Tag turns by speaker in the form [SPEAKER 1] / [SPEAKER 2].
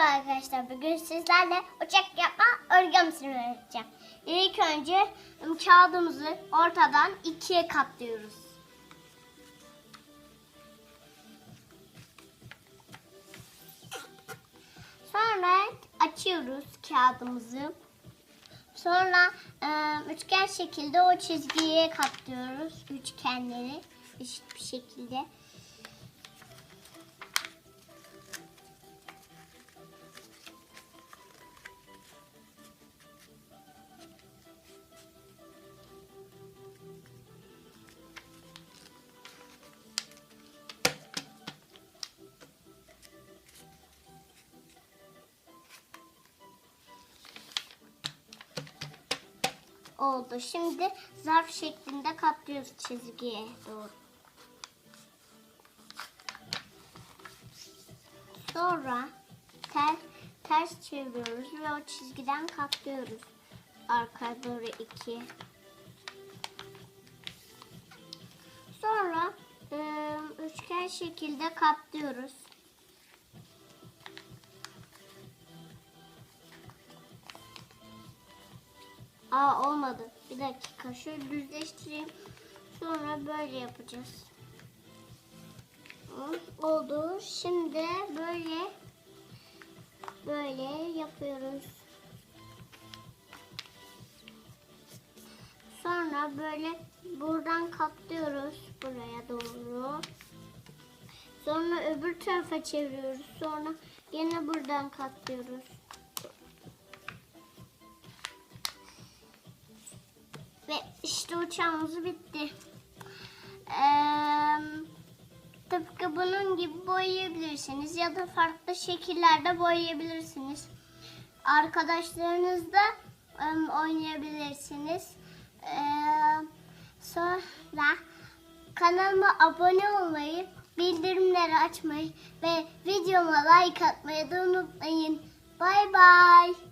[SPEAKER 1] arkadaşlar, bugün sizlerle uçak yapma origamisini öğreteceğim. İlk önce kağıdımızı ortadan ikiye katlıyoruz. Sonra açıyoruz kağıdımızı. Sonra üçgen şekilde o çizgiye katlıyoruz üçgenleri eşit bir şekilde. Oldu. Şimdi zarf şeklinde katlıyoruz çizgiye doğru. Sonra ters çeviriyoruz ve o çizgiden katlıyoruz. Arkaya doğru 2. Sonra üçgen şekilde katlıyoruz. Olmadı. Bir dakika. Şöyle düzleştireyim. Sonra böyle yapacağız. Oldu. Şimdi böyle yapıyoruz. Sonra böyle buradan katlıyoruz buraya doğru. Sonra öbür tarafa çeviriyoruz. Sonra yine buradan katlıyoruz. Ve işte uçağımız bitti. Tıpkı bunun gibi boyayabilirsiniz ya da farklı şekillerde boyayabilirsiniz. Arkadaşlarınızla oynayabilirsiniz. Sonra kanalıma abone olmayı, bildirimleri açmayı ve videoma like atmayı da unutmayın. Bay bay.